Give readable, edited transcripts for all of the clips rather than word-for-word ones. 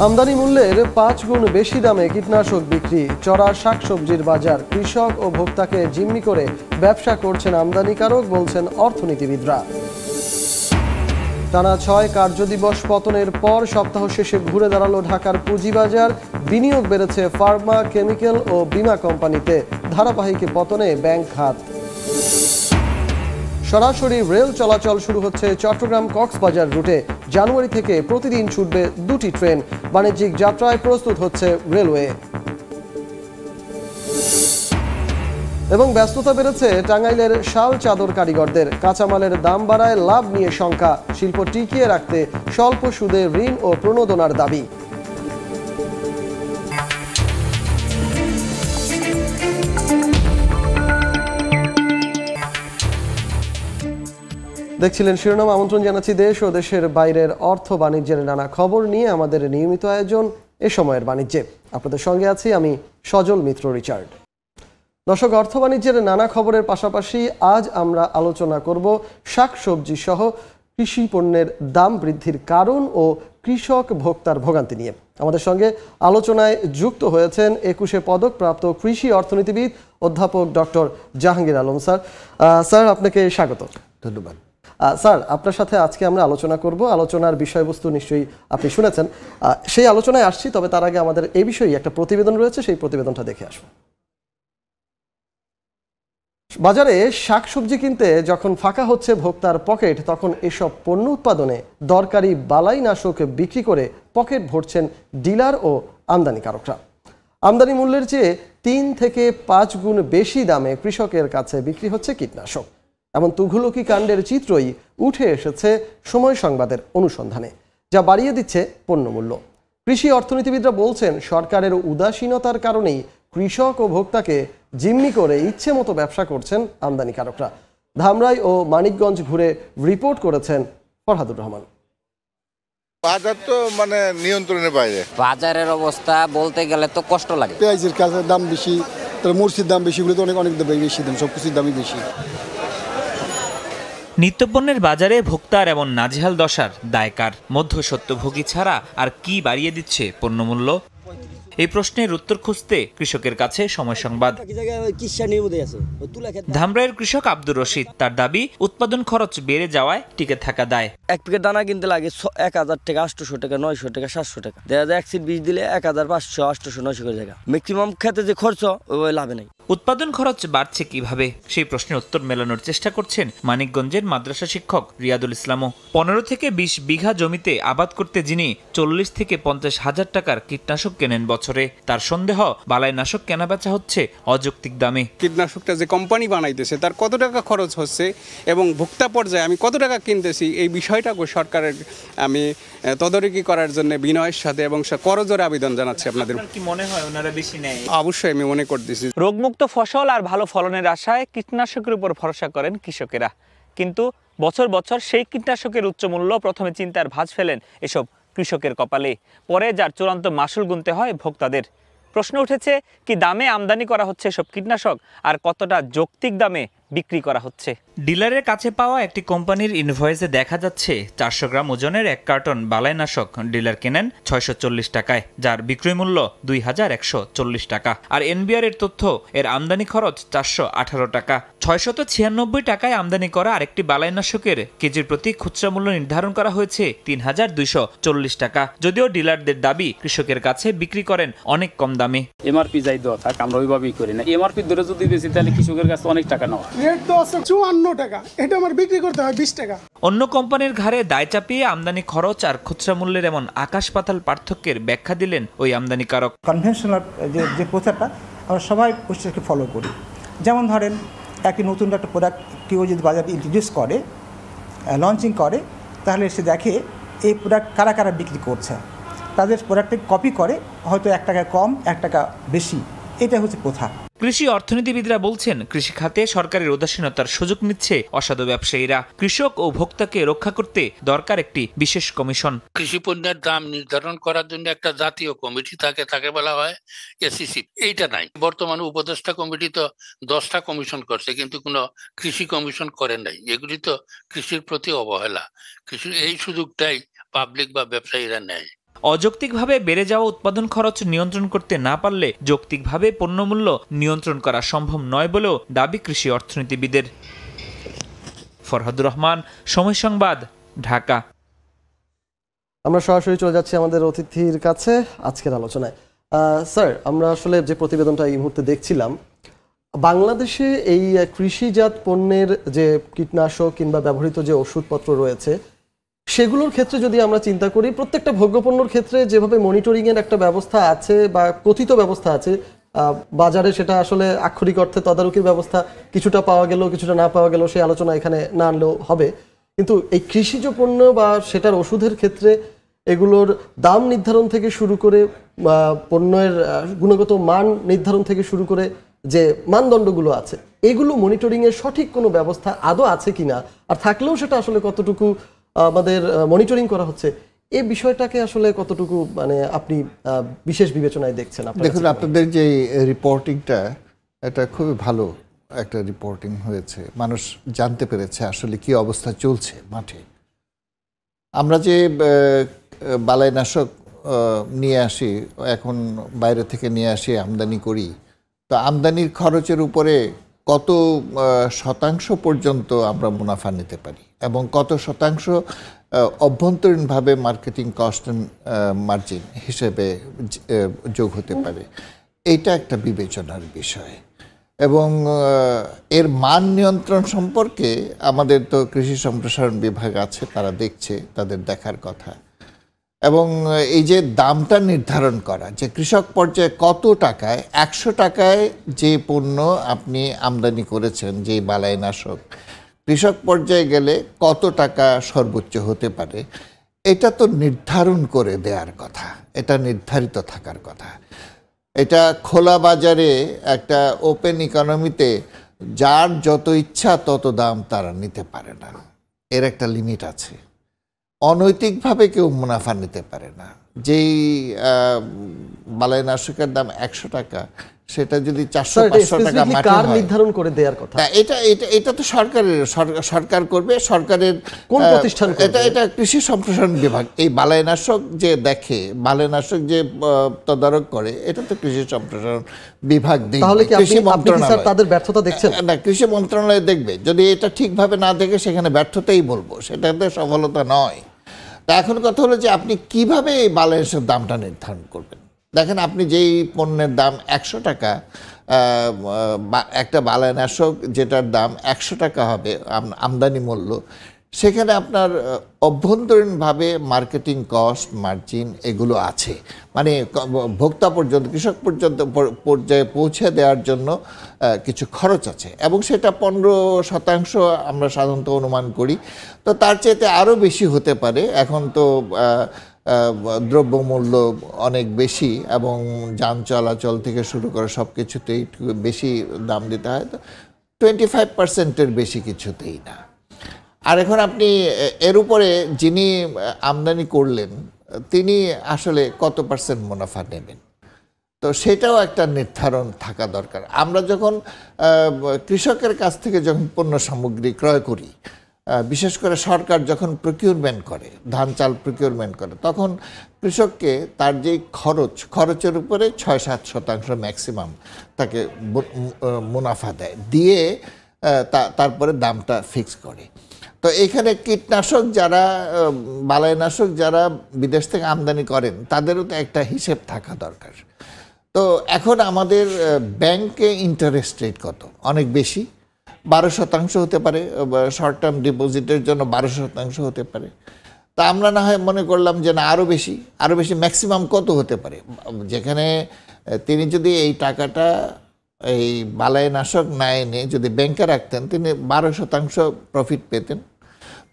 আমদানি মূল্যের 5 গুণ বেশি দামে কীটনাশক বিক্রি, চড়া শাকসবজির বাজার, কৃষক ও ভোক্তাকে জিম্মি করে ব্যবসা করছেন আমদানিকারক, বলছেন অর্থনীতিবিদরা। টানা 6 কার্যদিবস পতনের পর সপ্তাহ শেষে ঘুরে দাঁড়ালো ঢাকার পুঁজিবাজার। বিনিয়োগ বেড়েছে ফার্মা, কেমিক্যাল ও বীমা কোম্পানিতে। ধারাবাহিক পতনে ব্যাংক খাত। সরাসরি রেল চলাচল শুরু হচ্ছে চট্টগ্রাম কক্সবাজার রুটে। জানুয়ারি থেকে প্রতিদিন ছুটবে 2টি ট্রেন। বাণিজ্যিক যাত্রায় প্রস্তুত হচ্ছে রেলওয়ে। এবং ব্যস্ততা বেড়েছে টাঙ্গাইলের শাল চাদর কারিগরদের। কাঁচামালের দাম বাড়ায় লাভ নিয়ে শঙ্কা। শিল্প টিকিয়ে রাখতে স্বল্প সুদে ঋণ ও প্রণোদনার দাবি। দেখছিলেন শিরোনাম। আমন্ত্রণ জানাচ্ছি দেশ ও দেশের বাইরের অর্থ বাণিজ্যের নানা খবর নিয়ে আমাদের নিয়মিত আয়োজন এ সময়ের বাণিজ্যে। আপনাদের সঙ্গে আছি আমি সজল মিত্র রিচার্ড। দর্শক, অর্থ বাণিজ্যের নানা খবরের পাশাপাশি আজ আমরা আলোচনা করব শাকসবজি সহ কৃষি পণ্যের দাম বৃদ্ধির কারণ ও কৃষক ভোক্তার ভোগান্তি নিয়ে। আমাদের সঙ্গে আলোচনায় যুক্ত হয়েছেন 21শে পদকপ্রাপ্ত কৃষি অর্থনীতিবিদ অধ্যাপক doctor Jahangir Alam sir. Sir, আপনাকে স্বাগত। ধন্যবাদ স্যার। আপনার সাথে আজকে আমরা আলোচনা করব। আলোচনার বিষয়বস্তু নিশ্চয়ই আপনি শুনেছেন, সেই আলোচনায় আসছি। তবে তার আগে আমাদের এই বিষয়ে একটা প্রতিবেদন রয়েছে, সেই প্রতিবেদনটা দেখে আসবো। বাজারে শাকসবজি কিনতে যখন ফাঁকা হচ্ছে ভোক্তার পকেট, তখন এসব পণ্য উৎপাদনে দরকারি বালাইনাশক বিক্রি করে পকেট ভরছেন ডিলার ও আমদানিকারকরা। আমদানি মূল্যের চেয়ে 3 থেকে 5 গুণ বেশি দামে কৃষকের কাছে বিক্রি হচ্ছে কীটনাশক। এমন তুঘলকি কাণ্ডের চিত্রই উঠে এসেছে সময় সংবাদের অনুসন্ধানে, যা বাড়িয়ে দিচ্ছে পণ্যমূল্য। কৃষি অর্থনীতিবিদরা বলছেন, সরকারের উদাসীনতার কারণেই কৃষক ও ভোক্তাকে জিম্মি করে ইচ্ছে মতো ব্যবসা করছেন আমদানিকারকরা। ধামরাই ও মানিকগঞ্জ ঘুরে রিপোর্ট করেছেন ফরহাদুর রহমান। বাজার তো নিয়ন্ত্রণের বাইরে। বাজারের অবস্থা বলতে গেলে তো কষ্ট লাগে। পেঁয়াজের কাঁচার দাম বেশি, তারপর মরিচের দাম বেশি, এগুলো তো অনেক বেশি দাম, সব কিছুর দামই বেশি। নিত্যপণ্যের বাজারে ভোক্তার এমন নাজেহাল দশার দায়কার? মধ্যস্বত্বভোগী ছাড়া আর কি বাড়িয়ে দিচ্ছে পণ্যমূল্য? এই প্রশ্নের উত্তর খুঁজতে কৃষকের কাছে সময় সংবাদ। ধামরাইয়ের কৃষক আব্দুর রশিদ, তার দাবি উৎপাদন খরচ বেড়ে যাওয়ায় টিকে থাকা দায়। এক প্যাকেট দানা কিনতে লাগে 1000 টাকা, 800 টাকা, 900 টাকা, 700 টাকা। দেখা যায় 1 সিট বীজ দিলে 1500, 800, 900 করে টাকা। ম্যাক্সিমাম খেতে যে খরচ ওই লাভে নাই। উৎপাদন খরচ বাড়ছে কিভাবে, সেই প্রশ্নের উত্তর মেলানোর চেষ্টা করছেন মানিকগঞ্জের মাদ্রাসা শিক্ষক রিয়াদুল ইসলামও। 15 থেকে 20 বিঘা জমিতে আবাদ করতে যিনি 40 থেকে 50 হাজার টাকার কীটনাশক কেনেন বছরে, তার সন্দেহ বালাইনাশক কেনাবেচা হচ্ছে অযৌক্তিক দামে। কীটনাশকটা যে কোম্পানি বানাইতেছে তার কত টাকা খরচ হচ্ছে এবং ভোক্তা পর্যায়ে আমি কত টাকা কিনতেছি, এই বিষয়টাকে সরকারের আমি তদারকি করার জন্য বিনয়ের সাথে এবং করজোড়ে আবেদন জানাচ্ছি। আপনাদের কি মনে হয় ওনারা বেশি নেয়? অবশ্যই আমি মনে করতেছি। রোগমুক্ত ফসল আর ভালো ফলনের আশায় কীটনাশকের উপর ভরসা করেন কৃষকেরা, কিন্তু বছর বছর সেই কীটনাশকের উচ্চ মূল্য প্রথমে চিন্তার ভাঁজ ফেলেন এসব কৃষকের কপালে, পরে যার চূড়ান্ত মাসুল গুনতে হয় ভোক্তাদের। প্রশ্ন উঠেছে, কি দামে আমদানি করা হচ্ছে সব কীটনাশক আর কতটা যৌক্তিক দামে বিক্রি করা হচ্ছে? ডিলারের কাছে পাওয়া একটি কোম্পানির ইনভয়েসে দেখা যাচ্ছে 400 গ্রাম ওজনের 1 কার্টন বালাইনাশক ডিলার কেনেন 640 টাকায়, যার বিক্রয় মূল্য 2140 টাকা। আর এনবিআর এর তথ্য, এর আমদানি খরচ 418 টাকা। 696 টাকায় আমদানি করা আরেকটি বালাইনাশকের কেজির প্রতি খুচরা মূল্য নির্ধারণ করা হয়েছে 3240 টাকা। যদিও ডিলারদের দাবি কৃষকের কাছে বিক্রি করেন অনেক কম দামে। এমআরপি যাই দেওয়া থাক, আমরা ওইভাবেই করি না। এমআরপি ধরে যদি বেশি তাহলে কৃষকের কাছে অনেক টাকা নেওয়া। রেট তো আছে 54 টাকা, এটা আমার বিক্রি করতে হয় 20 টাকা। অন্য কোম্পানির ঘাড়ে দায় চাপিয়ে আমদানি খরচ আর খুচরা মূল্যের এমন আকাশ পাতাল পার্থক্যের ব্যাখ্যা দিলেন ওই আমদানিকারক। কনভেনশনাল যে প্রচারটা আমরা সবাই প্রসেসকে ফলো করি। যেমন ধরেন, একটি নতুন একটা প্রোডাক্ট কেউ যদি বাজারে ইন্ট্রোডিউস করে, লঞ্চিং করে, তাহলে সে দেখে এই প্রোডাক্ট কারা কারা বিক্রি করছে, তাদের প্রোডাক্টে কপি করে, হয়তো 1 টাকা কম 1 টাকা বেশি, এটা হচ্ছে প্রথা। কৃষি অর্থনীতিবিদরা বলছেন, কৃষি খাতে সরকারের উদাসীনতার সুযোগ নিচ্ছে অসাধু ব্যবসায়ীরা। কৃষক ও ভোক্তাকে রক্ষা করতে দরকার একটি বিশেষ কমিশন। কৃষি পণ্যের দাম নির্ধারণ করার জন্য একটা জাতীয় কমিটি তাকে বলা হয় এসিসি। এইটা নাই। বর্তমানে উপদেষ্টা কমিটি তো 10টা কমিশন করছে, কিন্তু কোনো কৃষি কমিশন করে নাই। এগুলি তো কৃষির প্রতি অবহেলা। কৃষির এই সুযোগটাই পাবলিক বা ব্যবসায়ীরা নেয়। অযৌক্তিকভাবে বেড়ে যাওয়া উৎপাদন খরচ নিয়ন্ত্রণ করতে না পারলে যৌক্তিকভাবে পণ্যমূল্য নিয়ন্ত্রণ করা সম্ভব নয় বলেও দাবি কৃষি অর্থনীতিবিদের। ফরহাদুর রহমান, সময় সংবাদ, ঢাকা। আমরা সরাসরি চলে যাচ্ছি আমাদের অতিথির কাছে আজকের আলোচনায়। স্যার, আমরা আসলে যে প্রতিবেদনটা এই মুহূর্তে দেখছিলাম, বাংলাদেশে এই কৃষিজাত পণ্যের যে কীটনাশক কিংবা ব্যবহৃত যে ওষুধপত্র রয়েছে সেগুলোর ক্ষেত্রে যদি আমরা চিন্তা করি, প্রত্যেকটা ভোগ্যপণ্যর ক্ষেত্রে যেভাবে মনিটরিংয়ের একটা ব্যবস্থা আছে বা কথিত ব্যবস্থা আছে, বাজারে সেটা আসলে আক্ষরিক অর্থে তদারকির ব্যবস্থা কিছুটা পাওয়া গেল কিছুটা না পাওয়া গেল, সেই আলোচনা এখানে না আনলেও হবে। কিন্তু এই কৃষিজ পণ্য বা সেটার ওষুধের ক্ষেত্রে এগুলোর দাম নির্ধারণ থেকে শুরু করে পণ্যের গুণগত মান নির্ধারণ থেকে শুরু করে যে মানদণ্ডগুলো আছে, এগুলো মনিটরিংয়ের সঠিক কোনো ব্যবস্থা আদৌ আছে কিনা, আর থাকলেও সেটা আসলে কতটুকু আমাদের মনিটরিং করা হচ্ছে, এই বিষয়টাকে আসলে কতটুকু মানে আপনি বিশেষ বিবেচনায় দেখছেন? দেখুন, আপনাদের যে রিপোর্টিংটা এটা খুবই ভালো একটা রিপোর্টিং হয়েছে। মানুষ জানতে পেরেছে আসলে কি অবস্থা চলছে মাঠে। আমরা যে বালাইনাশক নিয়ে আসি, এখন বাইরে থেকে নিয়ে আসি, আমদানি করি, তো আমদানির খরচের উপরে কত শতাংশ পর্যন্ত আমরা মুনাফা নিতে পারি এবং কত শতাংশ অভ্যন্তরীণভাবে মার্কেটিং কস্ট অ্যান্ড মার্জিন হিসেবে যোগ হতে পারে, এইটা একটা বিবেচনার বিষয়। এবং এর মান নিয়ন্ত্রণ সম্পর্কে আমাদের তো কৃষি সম্প্রসারণ বিভাগ আছে, তারা দেখছে, তাদের দেখার কথা। এবং এই যে দামটা নির্ধারণ করা, যে কৃষক পর্যায়ে কত টাকায়, 100 টাকায় যে পণ্য আপনি আমদানি করেছেন, যেই বালাইনাশক, কৃষক পর্যায়ে গেলে কত টাকা সর্বোচ্চ হতে পারে, এটা তো নির্ধারণ করে দেওয়ার কথা, এটা নির্ধারিত থাকার কথা। এটা খোলা বাজারে একটা ওপেন ইকোনমিতে যার যত ইচ্ছা তত দাম তারা নিতে পারে না, এর একটা লিমিট আছে। অনৈতিকভাবে কেউ মুনাফা নিতে পারে না। যেই বালাইনাশকের দাম 100 টাকা, সেটা যদি 400-500 টাকা মাটি হয়, নির্ধারণ করে দেওয়ার কথা, এটা তো সরকার করবে। সরকারের কোন প্রতিষ্ঠান? এটা কৃষি সম্প্রসারণ বিভাগ। এই বালাইনাশক যে দেখে, বালাইনাশক যে তদারক করে, এটা তো কৃষি সম্প্রসারণ বিভাগ দেখবে। তাহলে কি আপনি স্যার তাদের ব্যর্থতা দেখছেন? না, কৃষি মন্ত্রণালয় দেখবে। যদি এটা ঠিকভাবে না দেখে, সেখানে ব্যর্থতাই বলবো, সেটাতে সফলতা নয়। তা এখন কথা হলো যে আপনি কিভাবে এই বালাইনাশক দামটা নির্ধারণ করবেন। দেখেন, আপনি যেই পণ্যের দাম 100 টাকা, একটা বালাইনাশক যেটার দাম 100 টাকা হবে আমদানি মূল্য, সেখানে আপনার অভ্যন্তরীণভাবে মার্কেটিং কস্ট, মার্জিন এগুলো আছে, মানে ভোক্তা পর্যন্ত, কৃষক পর্যন্ত পর্যায়ে পৌঁছে দেওয়ার জন্য কিছু খরচ আছে, এবং সেটা 15% আমরা সাধারণত অনুমান করি। তো তার চাইতে আরও বেশি হতে পারে। এখন তো দ্রব্যমূল্য অনেক বেশি এবং যান চলাচল থেকে শুরু করে সব কিছুতেই বেশি দাম দিতে হয়, তো 25%-এর বেশি কিছুতেই না। আর এখন আপনি এর উপরে যিনি আমদানি করলেন, তিনি আসলে কত পার্সেন্ট মুনাফা নেবেন, তো সেটাও একটা নির্ধারণ থাকা দরকার। আমরা যখন কৃষকের কাছ থেকে যখন পণ্য সামগ্রী ক্রয় করি, বিশেষ করে সরকার যখন প্রকিউরমেন্ট করে, ধান চাল প্রকিউরমেন্ট করে, তখন কৃষককে তার যেই খরচের উপরে 6-7% ম্যাক্সিমাম তাকে মুনাফা দেয়, দিয়ে তারপরে দামটা ফিক্স করে। তো এখানে কীটনাশক যারা, বালাইনাশক যারা বিদেশ থেকে আমদানি করেন, তাদেরও তো একটা হিসেব থাকা দরকার। তো এখন আমাদের ব্যাংকে ইন্টারেস্ট রেট কত, অনেক বেশি, 12% হতে পারে, শর্ট টার্ম ডিপোজিটের জন্য 12% হতে পারে। তা আমরা না হয় মনে করলাম যে না, আরও বেশি ম্যাক্সিমাম কত হতে পারে, যেখানে তিনি যদি এই টাকাটা এই বালাইনাশক না এনে যদি ব্যাংকে রাখতেন, তিনি 12% প্রফিট পেতেন।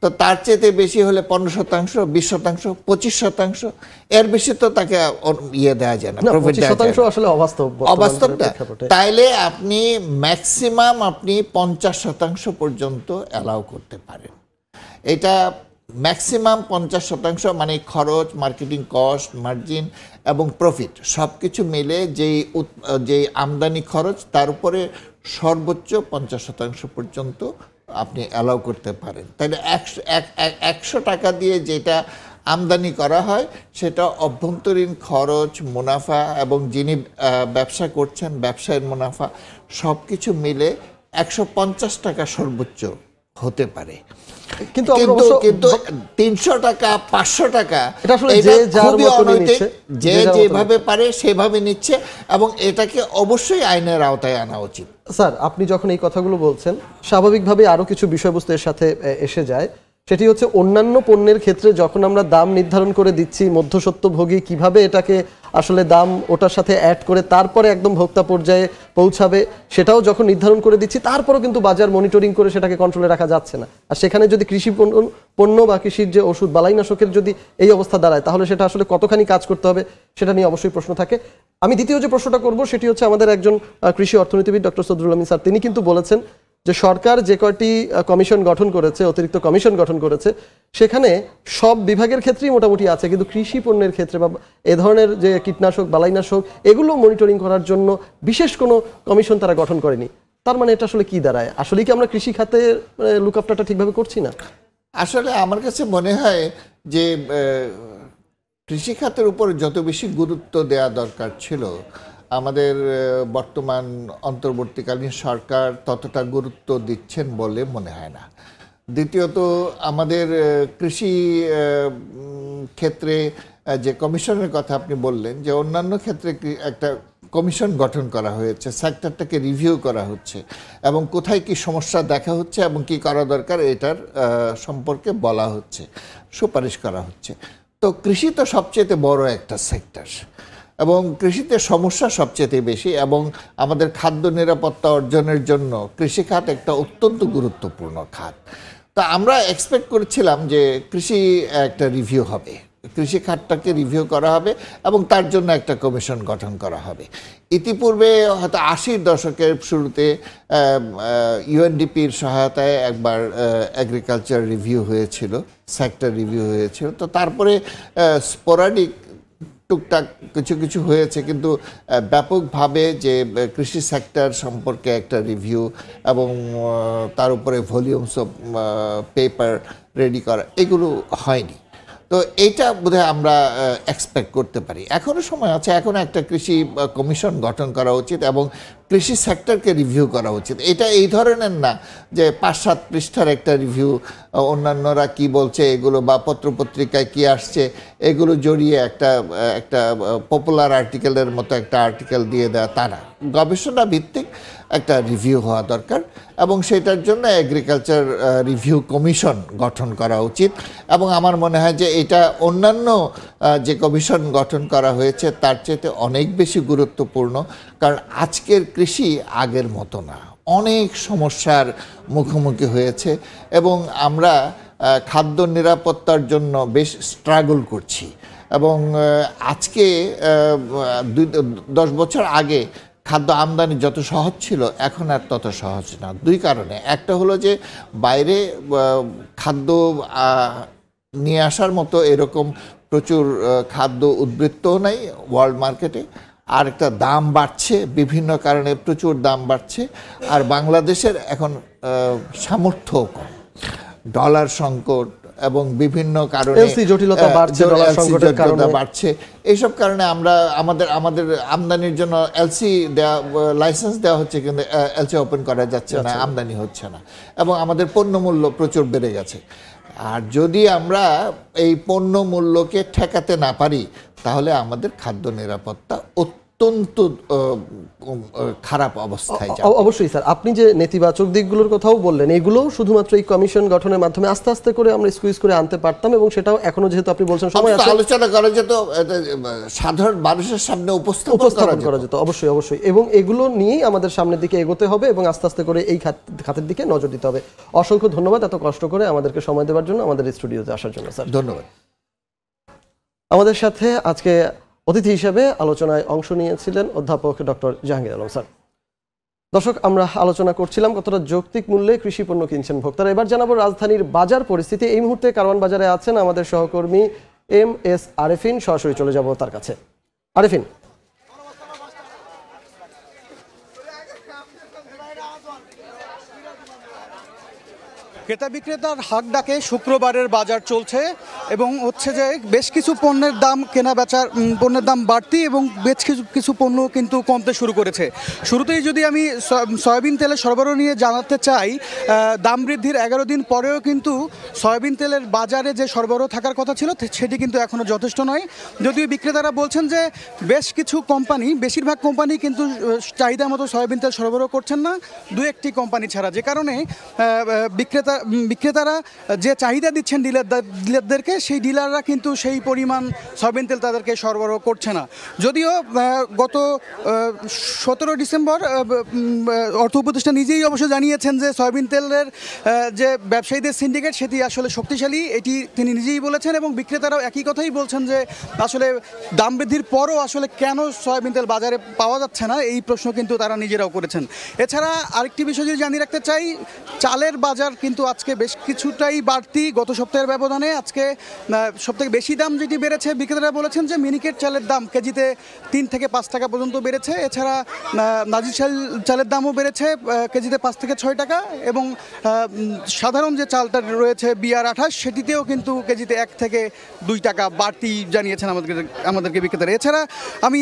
তো তার চেয়ে বেশি হলে 15%, 20%, 25%, এর বেশি তো তাকে দেওয়া যায় না, প্রফিট দেওয়া যায় না। আসলে অবাস্তবটা। তাইলে আপনি ম্যাক্সিমাম 50% পর্যন্ত অ্যালাউ করতে পারেন। এটা ম্যাক্সিমাম 50%, মানে খরচ, মার্কেটিং কস্ট, মার্জিন এবং প্রফিট সব কিছু মিলে যেই আমদানি খরচ, তার উপরে সর্বোচ্চ 50% পর্যন্ত আপনি অ্যালাউ করতে পারেন। তাহলে 100 টাকা দিয়ে যেটা আমদানি করা হয় সেটা অভ্যন্তরীণ খরচ, মুনাফা এবং যিনি ব্যবসা করছেন ব্যবসায়ের মুনাফা সব কিছু মিলে 150 টাকা সর্বোচ্চ হতে পারে। কিন্তু কিন্তু 300 টাকা 500 টাকা এটা আসলে যে যার মতো নিচ্ছে, যে যেভাবে পারে সেভাবে নিচ্ছে এবং এটাকে অবশ্যই আইনের আওতায় আনা উচিত। স্যার, আপনি যখন এই কথাগুলো বলছেন স্বাভাবিকভাবে আরো কিছু বিষয়বস্তু এর সাথে এসে যায়। সেটি হচ্ছে অন্যান্য পণ্যের ক্ষেত্রে যখন আমরা দাম নির্ধারণ করে দিচ্ছি, মধ্যস্বত্বভোগী কিভাবে এটাকে আসলে দাম ওটার সাথে অ্যাড করে তারপরে একদম ভোক্তা পর্যায়ে পৌঁছাবে সেটাও যখন নির্ধারণ করে দিচ্ছি, তারপরও কিন্তু বাজার মনিটরিং করে সেটাকে কন্ট্রোলে রাখা যাচ্ছে না। আর সেখানে যদি কৃষি পণ্য বা কৃষির যে ওষুধ বালাইনাশকের যদি এই অবস্থা দাঁড়ায়, তাহলে সেটা আসলে কতখানি কাজ করতে হবে সেটা নিয়ে অবশ্যই প্রশ্ন থাকে। আমি দ্বিতীয় যে প্রশ্নটা করব সেটি হচ্ছে আমাদের একজন কৃষি অর্থনীতিবিদ ডক্টর সদরুল আমিন স্যার, তিনি কিন্তু বলেছেন যে সরকার যে কয়টি কমিশন গঠন করেছে, অতিরিক্ত কমিশন গঠন করেছে, সেখানে সব বিভাগের ক্ষেত্রেই মোটামুটি আছে, কিন্তু কৃষি পণ্যের ক্ষেত্রে বা এ ধরনের যে কীটনাশক বালাইনাশক এগুলো মনিটরিং করার জন্য বিশেষ কোনো কমিশন তারা গঠন করেনি। তার মানে এটা আসলে কি দাঁড়ায়? আসলে কি আমরা কৃষি খাতে লুক আফটারটা ঠিকভাবে করছি না? আসলে আমার কাছে মনে হয় যে কৃষি খাতের উপর যত বেশি গুরুত্ব দেওয়া দরকার ছিল আমাদের বর্তমান অন্তর্বর্তীকালীন সরকার ততটা গুরুত্ব দিচ্ছেন বলে মনে হয় না। দ্বিতীয়ত আমাদের কৃষি ক্ষেত্রে যে কমিশনের কথা আপনি বললেন, যে অন্যান্য ক্ষেত্রে একটা কমিশন গঠন করা হয়েছে, সেক্টরটাকে রিভিউ করা হচ্ছে এবং কোথায় কি সমস্যা দেখা হচ্ছে এবং কি করা দরকার এটার সম্পর্কে বলা হচ্ছে, সুপারিশ করা হচ্ছে। তো কৃষি তো সবচেয়ে বড় একটা সেক্টর এবং কৃষিতে সমস্যা সবচেয়ে বেশি এবং আমাদের খাদ্য নিরাপত্তা অর্জনের জন্য কৃষিখাত একটা অত্যন্ত গুরুত্বপূর্ণ খাত। তা আমরা এক্সপেক্ট করেছিলাম যে কৃষি একটা রিভিউ হবে, কৃষি খাতটাকে রিভিউ করা হবে এবং তার জন্য একটা কমিশন গঠন করা হবে। ইতিপূর্বে হয়তো 80-র দশকের শুরুতে ইউএনডিপির সহায়তায় একবার এগ্রিকালচার রিভিউ হয়েছিল, সেক্টর রিভিউ হয়েছিল। তো তারপরে স্পোরাডিক টুকটাক কিছু কিছু হয়েছে, কিন্তু ব্যাপকভাবে যে কৃষি সেক্টর সম্পর্কে একটা রিভিউ এবং তার উপরে ভলিউমস অফ পেপার রেডি করা এগুলো হয়নি। তো এইটা বোধহয় আমরা এক্সপেক্ট করতে পারি। এখনও সময় আছে, এখনও একটা কৃষি কমিশন গঠন করা উচিত এবং কৃষি সেক্টরকে রিভিউ করা উচিত। এটা এই ধরনের না যে 5-7 পৃষ্ঠার একটা রিভিউ, অন্যান্যরা কি বলছে এগুলো বা পত্রপত্রিকায় কি আসছে এগুলো জড়িয়ে একটা পপুলার আর্টিকেলের মতো একটা আর্টিকেল দিয়ে দেওয়া, তা না। গবেষণা ভিত্তিক একটা রিভিউ হওয়া দরকার এবং সেটার জন্য এগ্রিকালচার রিভিউ কমিশন গঠন করা উচিত। এবং আমার মনে হয় যে এটা অন্যান্য যে কমিশন গঠন করা হয়েছে তার চেয়ে অনেক বেশি গুরুত্বপূর্ণ, কারণ আজকের কৃষি আগের মতো না, অনেক সমস্যার মুখোমুখি হয়েছে এবং আমরা খাদ্য নিরাপত্তার জন্য বেশ স্ট্রাগল করছি। এবং আজকে 10 বছর আগে খাদ্য আমদানি যত সহজ ছিল এখন আর তত সহজ না। 2 কারণে। একটা হলো যে বাইরে খাদ্য নিয়ে আসার মতো এরকম প্রচুর খাদ্য উদ্বৃত্তও নাই ওয়ার্ল্ড মার্কেটে, আর একটা দাম বাড়ছে, বিভিন্ন কারণে প্রচুর দাম বাড়ছে। আর বাংলাদেশের এখন সামর্থ্য কম, ডলার সংকট এবং বিভিন্ন কারণে জটিলতা বাড়ছে। এইসব কারণে আমরা আমাদের আমদানির জন্য এলসি দেওয়া, লাইসেন্স দেওয়া হচ্ছে কিন্তু এলসি ওপেন করা যাচ্ছে না, আমদানি হচ্ছে না এবং আমাদের পণ্য মূল্য প্রচুর বেড়ে গেছে। আর যদি আমরা এই পণ্য মূল্যকে ঠেকাতে না পারি তাহলে আমাদের খাদ্য নিরাপত্তা অত্যন্ত খারাপ অবস্থায় যাবে। অবশ্যই স্যার, আপনি যে নেতিবাচক দিকগুলোর কথাও বললেন, এগুলোও শুধুমাত্র এই কমিশন গঠনের মাধ্যমে আস্তে আস্তে করে আমরা স্কুইজ করে আনতে পারতাম এবং সেটাও এখনো যেহেতু আপনি বলছেন সময় আছে, আলোচনা করা যেত, সাধারণ মানুষের সামনে উপস্থাপন করা যেত। অবশ্যই অবশ্যই, এবং এগুলো নিয়েই আমাদের সামনের দিকে এগোতে হবে এবং আস্তে আস্তে করে এই খাতের দিকে নজর দিতে হবে। অসংখ্য ধন্যবাদ এত কষ্ট করে আমাদেরকে সময় দেওয়ার জন্য, আমাদের স্টুডিওতে আসার জন্য স্যার। ধন্যবাদ। আমাদের সাথে আজকে অতিথি হিসেবে আলোচনায় অংশ নিয়েছিলেন অধ্যাপক ডক্টর জাহাঙ্গীর আলম স্যার। দর্শক, আমরা আলোচনা করছিলাম কতটা যৌক্তিক মূল্যে কৃষি পণ্য কিনছেন ভোক্তারা। এবার জানাবো রাজধানীর বাজার পরিস্থিতি। এই মুহূর্তে কারওয়ান বাজারে আছেন আমাদের সহকর্মী MS আরেফিন, সরাসরি চলে যাব তার কাছে। আরেফিন, ক্রেতা বিক্রেতার হাক ডাকে শুক্রবারের বাজার চলছে এবং হচ্ছে যে বেশ কিছু পণ্যের দাম কেনা বেচার পণ্যের দাম বাড়তি এবং বেশ কিছু পণ্য কিন্তু কমতে শুরু করেছে। শুরুতেই যদি আমি সয়াবিন তেলের সরবরাহ নিয়ে জানাতে চাই, দাম বৃদ্ধির 11 দিন পরেও কিন্তু সয়াবিন তেলের বাজারে যে সরবরাহ থাকার কথা ছিল সেটি কিন্তু এখনও যথেষ্ট নয়। যদিও বিক্রেতারা বলছেন যে বেশ কিছু কোম্পানি, বেশিরভাগ কোম্পানি কিন্তু চাহিদা মতো সয়াবিন তেল সরবরাহ করছেন না, দু একটি কোম্পানি ছাড়া, যে কারণে বিক্রেতারা যে চাহিদা দিচ্ছেন ডিলারদেরকে, সেই ডিলাররা কিন্তু সেই পরিমাণ সয়াবিন তেল তাদেরকে সরবরাহ করছে না। যদিও গত 17 ডিসেম্বর অর্থ উপদেষ্টা নিজেই অবশ্য জানিয়েছেন যে সয়াবিন তেলের যে ব্যবসায়ীদের সিন্ডিকেট সেটি আসলে শক্তিশালী, এটি তিনি নিজেই বলেছেন এবং বিক্রেতারাও একই কথাই বলছেন যে আসলে দাম বৃদ্ধির পরও আসলে কেন সয়াবিন তেল বাজারে পাওয়া যাচ্ছে না, এই প্রশ্ন কিন্তু তারা নিজেরাও করেছেন। এছাড়া আরেকটি বিষয় যদি জানিয়ে রাখতে চাই, চালের বাজার কিন্তু আজকে বেশ কিছুটাই বাড়তি। গত সপ্তাহের ব্যবধানে আজকে সবথেকে বেশি দাম যেটি বেড়েছে, বিক্রেতারা বলেছেন যে মিনিকেট চালের দাম কেজিতে 3 থেকে 5 টাকা পর্যন্ত বেড়েছে। এছাড়া নাজির চালের দামও বেড়েছে কেজিতে 5 থেকে 6 টাকা এবং সাধারণ যে চালটা রয়েছে BR28 সেটিতেও কিন্তু কেজিতে 1 থেকে 2 টাকা বাড়তি জানিয়েছেন আমাদেরকে বিক্রেতারা। এছাড়া আমি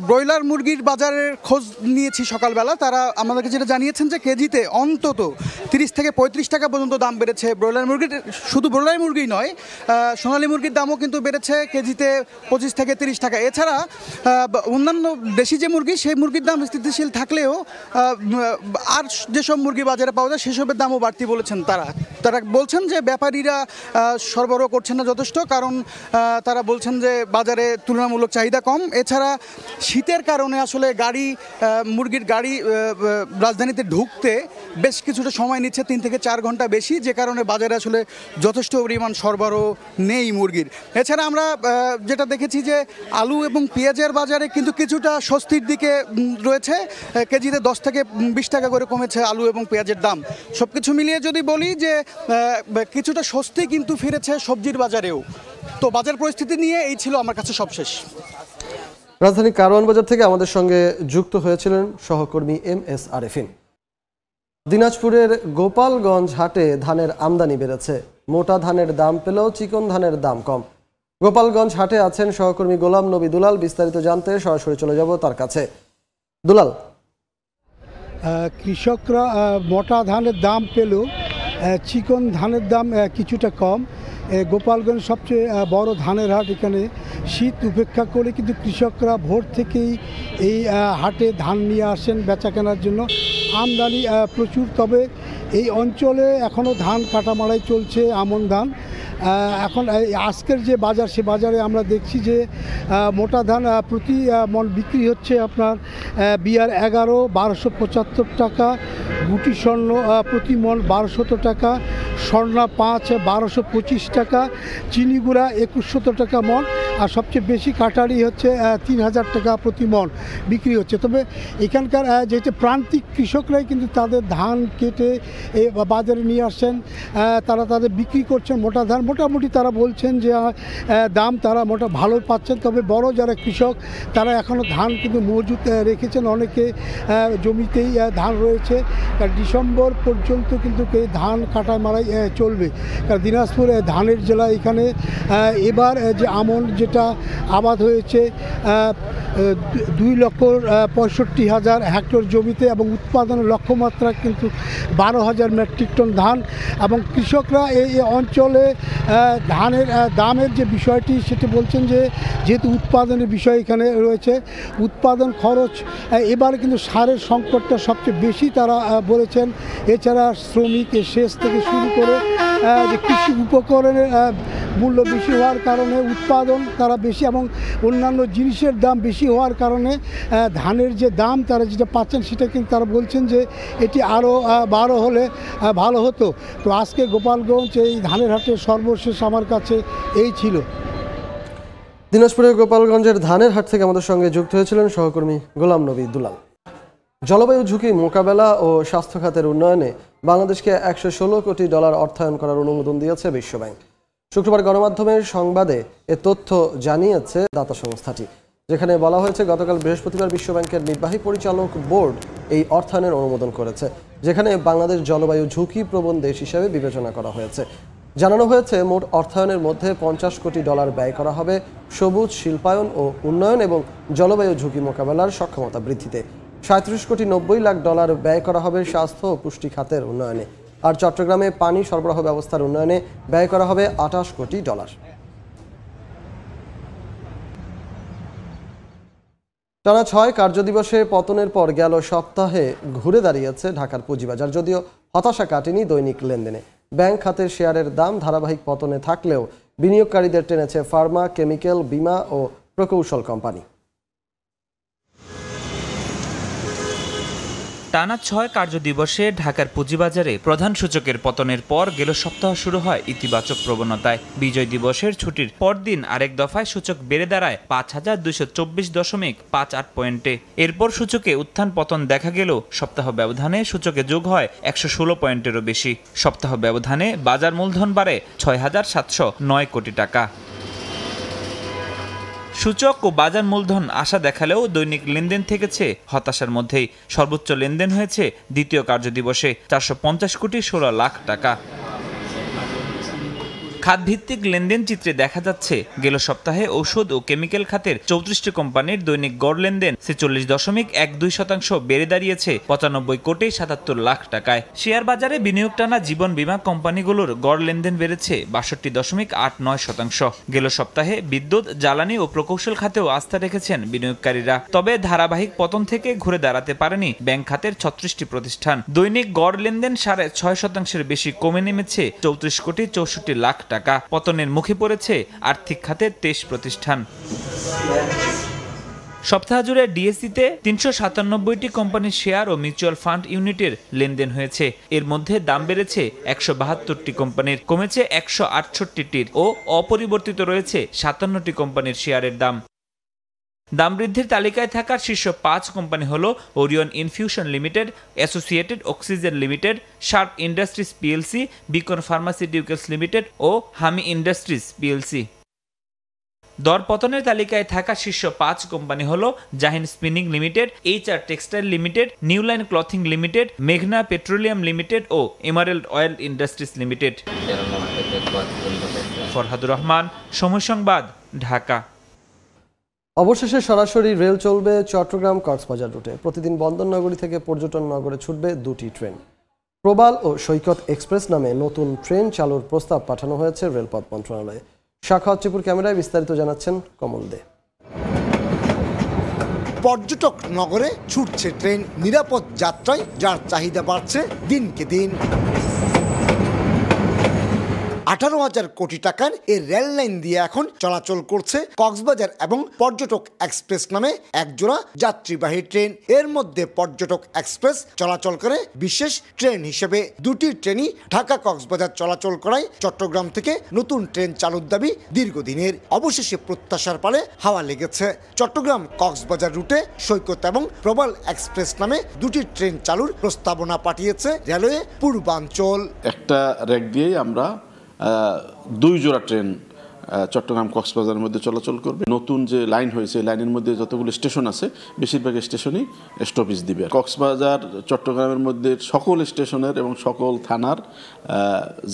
ব্রয়লার মুরগির বাজারের খোঁজ নিয়েছি সকালবেলা, তারা আমাদেরকে যেটা জানিয়েছেন যে কেজিতে অন্তত 30 থেকে 35 টাকা পর্যন্ত দাম বেড়েছে ব্রয়লার মুরগির। শুধু ব্রয়লার মুরগি নয়, সোনালী মুরগির দামও কিন্তু বেড়েছে কেজিতে 25 থেকে 30 টাকা। এছাড়া অন্যান্য দেশি যে মুরগি, সেই মুরগির দাম স্থিতিশীল থাকলেও আর যেসব মুরগি বাজারে পাওয়া যায় সেসবের দামও বাড়তি বলেছেন তারা বলছেন যে ব্যাপারীরা সরবরাহ করছেন না যথেষ্ট, কারণ তারা বলছেন যে বাজারে তুলনামূলক চাহিদা কম। এছাড়া শীতের কারণে আসলে মুরগির গাড়ি রাজধানীতে ঢুকতে বেশ কিছুটা সময় নিচ্ছে, 3 থেকে 4 ঘন্টা বেশি, যে কারণে বাজারে আসলে যথেষ্ট পরিমাণ সরবরাহ নেই মুরগির। এছাড়া আমরা যেটা দেখেছি যে আলু এবং পেঁয়াজের বাজারে কিন্তু কিছুটা স্বস্তির দিকে রয়েছে, কেজিতে 10 থেকে 20 টাকা করে কমেছে আলু এবং পেঁয়াজের দাম। সব কিছু মিলিয়ে যদি বলি যে কিছুটা স্বস্তি কিন্তু ফিরেছে সবজির বাজারেও। তো বাজার পরিস্থিতি নিয়ে এই ছিল আমার কাছে সবশেষ। রাজধানী কারওয়ান বাজার থেকে আমাদের সঙ্গে যুক্ত হয়েছিলেন সহকর্মী MS আরেফিন। দিনাজপুরের গোপালগঞ্জ হাটে ধানের আমদানি বেড়েছে, মোটা ধানের দাম পেলেও চিকন ধানের দাম কম। গোপালগঞ্জ হাটে আছেন সহকর্মী গোলাম নবী দুলাল, বিস্তারিত জানতে সরাসরি চলে যাব তার কাছে। দুলাল, কৃষকরা মোটা ধানের দাম পেলেও চিকন ধানের দাম কিছুটা কম। গোপালগঞ্জ সবচেয়ে বড় ধানের হাট, এখানে শীত উপেক্ষা করে কিন্তু কৃষকরা ভোর থেকেই এই হাটে ধান নিয়ে আসেন বেচা কেনার জন্য। আমদানি প্রচুর, তবে এই অঞ্চলে এখনও ধান কাটামাড়াই চলছে, আমন ধান। এখন আজকের যে বাজার, সে বাজারে আমরা দেখছি যে মোটা ধান প্রতি মন বিক্রি হচ্ছে আপনার BR11 1275 টাকা, গুটি স্বর্ণ প্রতি মন 1200 টাকা, স্বর্ণা 5 1225 টাকা, চিনিগুড়া 2100 টাকা মন, আর সবচেয়ে বেশি কাটারি হচ্ছে 3000 টাকা প্রতি মন বিক্রি হচ্ছে। তবে এখানকার যেহেতু প্রান্তিক কৃষকরাই কিন্তু তাদের ধান কেটে বাজারে নিয়ে আসছেন, তারা তাদের বিক্রি করছেন মোটা ধান। মোটামুটি তারা বলছেন যে দাম তারা ভালো পাচ্ছেন। তবে বড় যারা কৃষক তারা এখনও ধান কিন্তু মজুত রেখেছেন, অনেকে জমিতেই ধান রয়েছে। ডিসেম্বর পর্যন্ত কিন্তু এই ধান কাটাই মারাই চলবে। কারণ দিনাজপুর ধানের জেলা, এখানে এবার যে আমন যেটা আবাদ হয়েছে 2,65,000 হেক্টর জমিতে এবং উৎপাদনের লক্ষ্যমাত্রা কিন্তু 12,000 মেট্রিক টন ধান। এবং কৃষকরা এই অঞ্চলে ধানের দামের যে বিষয়টি সেটি বলছেন যে যেহেতু উৎপাদনের বিষয় এখানে রয়েছে, উৎপাদন খরচ এবার কিন্তু সারের সংকটটা সবচেয়ে বেশি তারা বলেছেন। এছাড়া শ্রমিক সেচ থেকে শুরু করে যে কৃষি উপকরণের মূল্য বেশি হওয়ার কারণে উৎপাদন তারা বেশি এবং অন্যান্য জিনিসের দাম বেশি হওয়ার কারণে ধানের যে দাম তারা যেটা পাচ্ছেন সেটা কিন্তু তারা বলছেন যে এটি আরও 12 হলে ভালো হতো। তো আজকে গোপালগঞ্জ এই ধানের হাটের সর্বশেষ আমার কাছে এই ছিল। দিনাজপুরের গোপালগঞ্জের ধানের হাট থেকে আমাদের সঙ্গে যুক্ত হয়েছিলেন সহকর্মী গোলাম নবী দুলাল। জলবায়ু ঝুঁকি মোকাবেলা ও স্বাস্থ্য খাতের উন্নয়নে বাংলাদেশকে $116 কোটি অর্থায়ন করার অনুমোদন দিয়েছে বিশ্বব্যাংক। শুক্রবার গণমাধ্যমের সংবাদে এ তথ্য জানিয়েছে দাতা সংস্থাটি, যেখানে বলা হয়েছে গতকাল বৃহস্পতিবার বিশ্বব্যাংকের নির্বাহী পরিচালক বোর্ড এই অর্থায়নের অনুমোদন করেছে, যেখানে বাংলাদেশ জলবায়ু ঝুঁকি প্রবণ দেশ হিসেবে বিবেচনা করা হয়েছে। জানানো হয়েছে মোট অর্থায়নের মধ্যে $50 কোটি ব্যয় করা হবে সবুজ শিল্পায়ন ও উন্নয়ন এবং জলবায়ু ঝুঁকি মোকাবেলার সক্ষমতা বৃদ্ধিতে। $37 কোটি 90 লাখ ব্যয় করা হবে স্বাস্থ্য ও পুষ্টি খাতের উন্নয়নে। আর চট্টগ্রামে পানি সরবরাহ ব্যবস্থার উন্নয়নে ব্যয় করা হবে $28 কোটি। টানা 6 কার্যদিবসে পতনের পর গেল সপ্তাহে ঘুরে দাঁড়িয়েছে ঢাকার পুঁজিবাজার, যদিও হতাশা কাটেনি দৈনিক লেনদেনে। ব্যাংক খাতের শেয়ারের দাম ধারাবাহিক পতনে থাকলেও বিনিয়োগকারীদের টেনেছে ফার্মা, কেমিক্যাল, বীমা ও প্রকৌশল কোম্পানি। টানা 6 কার্যদিবসে ঢাকার পুঁজিবাজারে প্রধান সূচকের পতনের পর গেল সপ্তাহ শুরু হয় ইতিবাচক প্রবণতায়। বিজয় দিবসের ছুটির পরদিন আরেক দফায় সূচক বেড়ে দাঁড়ায় 5224.58 পয়েন্টে। এরপর সূচকে উত্থান পতন দেখা গেল সপ্তাহ ব্যবধানে সূচকে যোগ হয় 116 পয়েন্টেরও বেশি। সপ্তাহ ব্যবধানে বাজার মূলধন বাড়ে 6,709 কোটি টাকা। সূচক ও বাজার মূলধন আশা দেখালেও দৈনিক লেনদেন থেকেছে হতাশার মধ্যেই। সর্বোচ্চ লেনদেন হয়েছে দ্বিতীয় কার্যদিবসে 450 কোটি 16 লাখ টাকা। খাতভিত্তিক লেনদেন চিত্রে দেখা যাচ্ছে গেল সপ্তাহে ঔষধ ও কেমিক্যাল খাতের 34টি কোম্পানির দৈনিক গড় লেনদেন 46.12% বেড়ে দাঁড়িয়েছে 95 কোটি 77 লাখ টাকায়। শেয়ার বাজারে বিনিয়োগ টানা জীবন বীমা কোম্পানিগুলোর গড় লেনদেন বেড়েছে 62.89%। গেল সপ্তাহে বিদ্যুৎ, জ্বালানি ও প্রকৌশল খাতেও আস্থা রেখেছেন বিনিয়োগকারীরা। তবে ধারাবাহিক পতন থেকে ঘুরে দাঁড়াতে পারেনি ব্যাংক খাতের 36টি প্রতিষ্ঠান। দৈনিক গড় লেনদেন 6.5% বেশি কমে নেমেছে 34 কোটি 64 লাখ টাকা। পতনের মুখে পড়েছে আর্থিক খাতের 23 প্রতিষ্ঠান। সপ্তাহ জুড়ে ডিএসইতে 397টি কোম্পানির শেয়ার ও মিউচুয়াল ফান্ড ইউনিটের লেনদেন হয়েছে। এর মধ্যে দাম বেড়েছে 172টি কোম্পানির, কমেছে 168টির ও অপরিবর্তিত রয়েছে 57টি কোম্পানির শেয়ারের দাম। দাম বৃদ্ধির তালিকায় থাকার শীর্ষ 5 কোম্পানি হল Orion Infusion Limited, Associated Oxygen Limited, Sharp Industries PLC, Beacon Pharmaceuticals Limited ও হামি ইন্ডাস্ট্রিজ পিএলসি। দর পতনের তালিকায় থাকা শীর্ষ 5 কোম্পানি হল Zaheen Spinning Limited, HR Textile Limited, New Line Clothing Limited, মেঘনা পেট্রোলিয়াম লিমিটেড ও Emerald Oil Industries Limited. Farhadur Rahman, Somoy Sangbad, Dhaka. অবশেষে সরাসরি রেল চলবে চট্টগ্রাম কক্সবাজার রুটে। প্রতিদিন বন্দরনগরী থেকে পর্যটন নগরে ছুটবে 2টি ট্রেন। প্রবাল ও সৈকত এক্সপ্রেস নামে নতুন ট্রেন চালুর প্রস্তাব পাঠানো হয়েছে রেলপথ মন্ত্রণালয়ে। শাখা চিপুর ক্যামেরায় বিস্তারিত জানাচ্ছেন কমল দে। পর্যটক নগরে ছুটছে ট্রেন, নিরাপদ যাত্রায় যার চাহিদা বাড়ছে দিনকে দিন। 18,000 কোটি টাকার এই রেল লাইন দিয়ে এখন চলাচল করছে কক্সবাজার এবং পর্যটক এক্সপ্রেস নামে একজোড়া যাত্রীবাহী ট্রেন। এর মধ্যে পর্যটক এক্সপ্রেস চলাচল করে বিশেষ ট্রেন হিসেবে। 2টি ট্রেনই ঢাকা কক্সবাজার চলাচল করায় চট্টগ্রাম থেকে নতুন ট্রেন চালুর দাবি দীর্ঘদিনের। অবশেষে প্রত্যাশার পালে হাওয়া লেগেছে। চট্টগ্রাম কক্সবাজার রুটে সৈকত এবং প্রবাল এক্সপ্রেস নামে 2টি ট্রেন চালুর প্রস্তাবনা পাঠিয়েছে রেলওয়ে পূর্বাঞ্চল। একটা রেক দিয়েই আমরা 2 জোড়া ট্রেন চট্টগ্রাম কক্সবাজারের মধ্যে চলাচল করবে। নতুন যে লাইন হয়েছে, লাইনের মধ্যে যতগুলো স্টেশন আছে বেশিরভাগ স্টেশনই স্টপেজ দিবে। কক্সবাজার চট্টগ্রামের মধ্যে সকল স্টেশনের এবং সকল থানার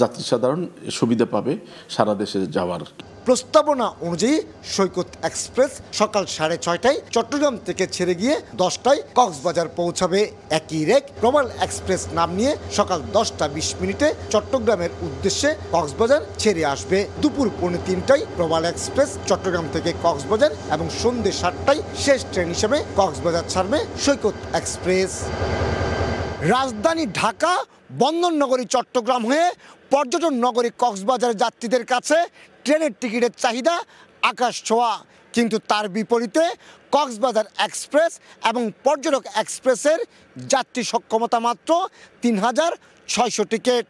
যাত্রী সাধারণ সুবিধা পাবে সারা দেশে যাওয়ার। প্রস্তাবনা অনুযায়ী সৈকত এক্সপ্রেস সকাল 6:30টায় চট্টগ্রাম থেকে ছেড়ে গিয়ে 10টায় কক্সবাজার পৌঁছাবে। একই রেক প্রবাল এক্সপ্রেস নাম নিয়ে সকাল 10:20 চট্টগ্রামের উদ্দেশ্যে কক্সবাজার ছেড়ে আসবে। দুপুর 3:45টায় প্রবাল এক্সপ্রেস চট্টগ্রাম থেকে কক্সবাজার এবং সন্ধ্যে 7টায় শেষ ট্রেন হিসেবে কক্সবাজার ছাড়বে সৈকত এক্সপ্রেস। রাজধানী ঢাকা, বন্দরনগরী চট্টগ্রাম হয়ে পর্যটন নগরী কক্সবাজারের যাত্রীদের কাছে ট্রেনের টিকিটের চাহিদা আকাশ ছোঁয়া। কিন্তু তার বিপরীতে কক্সবাজার এক্সপ্রেস এবং পর্যটক এক্সপ্রেসের যাত্রী সক্ষমতা মাত্র 3,600 টিকিট।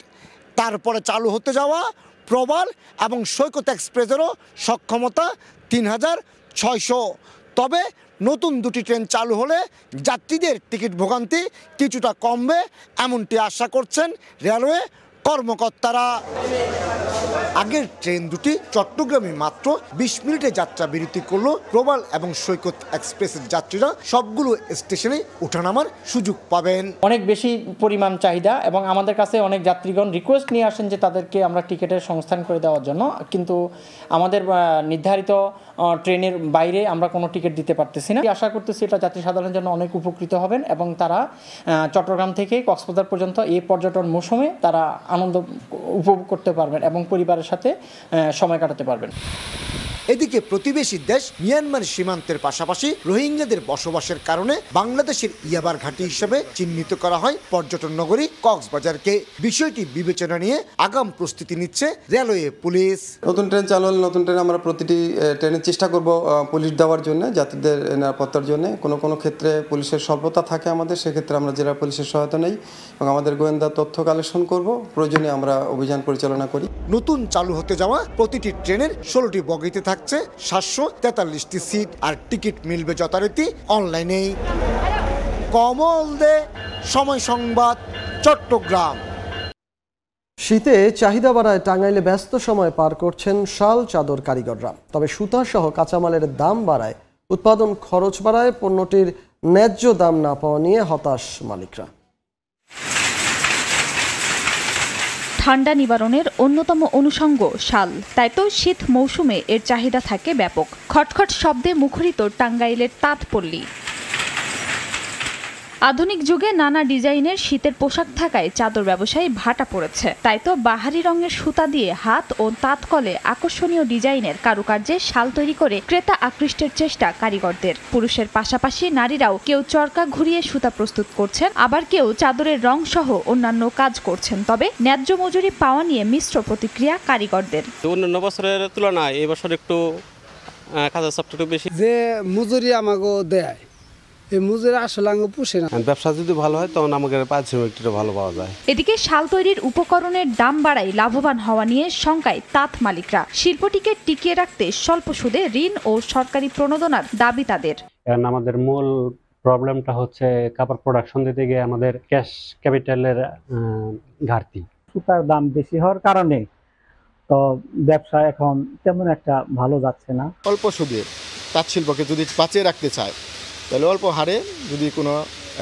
তারপরে চালু হতে যাওয়া প্রবাল এবং সৈকত এক্সপ্রেসেরও সক্ষমতা 3,600। তবে নতুন 2টি ট্রেন চালু হলে যাত্রীদের টিকিট ভোগান্তি কিছুটা কমবে, এমনটি আশা করছেন রেলওয়ে কর্মকর্তারা। আগের ট্রেন দুটি চট্টগ্রামে মাত্র 20 মিনিটে যাত্রা বিরতি করলো প্রবাল এবং সৈকত এক্সপ্রেসের যাত্রীরা সবগুলো স্টেশনে ওঠানামার সুযোগ পাবেন। অনেক বেশি পরিমাণ চাহিদা এবং আমাদের কাছে অনেক যাত্রীগণ রিকোয়েস্ট নিয়ে আসেন যে তাদেরকে আমরা টিকিটের সংস্থান করে দেওয়ার জন্য, কিন্তু আমাদের নির্ধারিত ট্রেনের বাইরে আমরা কোনো টিকিট দিতে পারতেছি না। আশা করতেছি এটা যাত্রী সাধারণের জন্য অনেক উপকৃত হবেন এবং তারা চট্টগ্রাম থেকে কক্সবাজার পর্যন্ত এই পর্যটন মৌসুমে তারা আনন্দ উপভোগ করতে পারবেন এবং পরিবারের সাথে সময় কাটাতে পারবেন। এদিকে প্রতিবেশী দেশ মিয়ানমার সীমান্তের পাশাপাশি রোহিঙ্গাদের বসবাসের কারণে বাংলাদেশের ইয়াবার ঘাঁটি হিসেবে চিহ্নিত করা হয় পর্যটন নগরী কক্সবাজারকে। বিষয়টি বিবেচনা নিয়ে আগাম প্রস্তুতি নিচ্ছে রেলওয়ে পুলিশ। নতুন ট্রেন চালু হলে নতুন ট্রেন আমরা প্রতিটি ট্রেনের চেষ্টা করব পুলিশ দেওয়ার জন্য, যাত্রীদের নিরাপত্তার জন্য। কোনো ক্ষেত্রে পুলিশের স্বল্পতা থাকে আমাদের, সেক্ষেত্রে আমরা জেলা পুলিশের সহায়তা নেই এবং আমাদের গোয়েন্দা তথ্য কালেকশন করব, প্রয়োজনে আমরা অভিযান পরিচালনা করি। নতুন চালু হতে যাওয়া প্রতিটি ট্রেনের 16টি বগিতে থাকছে 743টি সিট, আর টিকিট মিলবে যথারীতি অনলাইনেই। কমল দে, সময় সংবাদ, চট্টগ্রাম। শীতে চাহিদা বাড়ায় টাঙ্গাইলে ব্যস্ত সময় পার করছেন শাল চাদর কারিগররা। তবে সুতা সহ কাঁচামালের দাম বাড়ায়, উৎপাদন খরচ বাড়ায়, পণ্যটির ন্যায্য দাম না পাওয়া নিয়ে হতাশ মালিকরা। ঠান্ডা নিবারণের অন্যতম অনুষঙ্গ শাল, তাই তো শীত মৌসুমে এর চাহিদা থাকে ব্যাপক। খটখট শব্দে মুখরিত টাঙ্গাইলের তাঁতপল্লী। আধুনিক যুগে নানা ডিজাইনের শীতের পোশাক থাকায় চাদর ব্যবসায়ী ভাটা পড়েছে। তাই তো বাহারি রঙের সুতা দিয়ে হাত ও তাঁতকলে আকর্ষণীয় ডিজাইনের কারুকার্যে শাল তৈরি করে ক্রেতা আকৃষ্টের চেষ্টা কারিগরদের। পুরুষের পাশাপাশি নারীরাও কেউ চরকা ঘুরিয়ে সুতা প্রস্তুত করছেন, আবার কেউ চাদরের রং সহ অন্যান্য কাজ করছেন। তবে ন্যায্য মজুরি পাওয়া নিয়ে মিশ্র প্রতিক্রিয়া কারিগরদের। অন্যান্য বছরের তুলনায় এই বছর একটু কাজের চাপ একটু বেশি। যে মজুরি আমাকে দেয়, এই মজুরি আসলে আমাকে পুষে না। ব্যবসা যদি ভালো হয় তখন আমাদের পারিশ্রমিকটা ভালো পাওয়া যায়। এদিকে শাল তৈরির উপকরণের দাম বাড়ায় লাভবান হওয়া নিয়ে শঙ্কায় তাঁত মালিকরা। শিল্পটিকে টিকিয়ে রাখতে স্বল্প সুদে ঋণ ও সরকারি প্রণোদনার দাবি তাদের। কারণ আমাদের মূল প্রবলেমটা হচ্ছে কাপড় প্রোডাকশন দিতে গিয়ে আমাদের ক্যাশ ক্যাপিটালের ঘাটতি। সুতার দাম বেশি হওয়ার কারণে তো ব্যবসা এখন তেমন একটা ভালো যাচ্ছে না। অল্প সুদে তাঁত শিল্পকে যদি বাঁচিয়ে রাখতে চায় তাহলে অল্প হারে যদি কোনো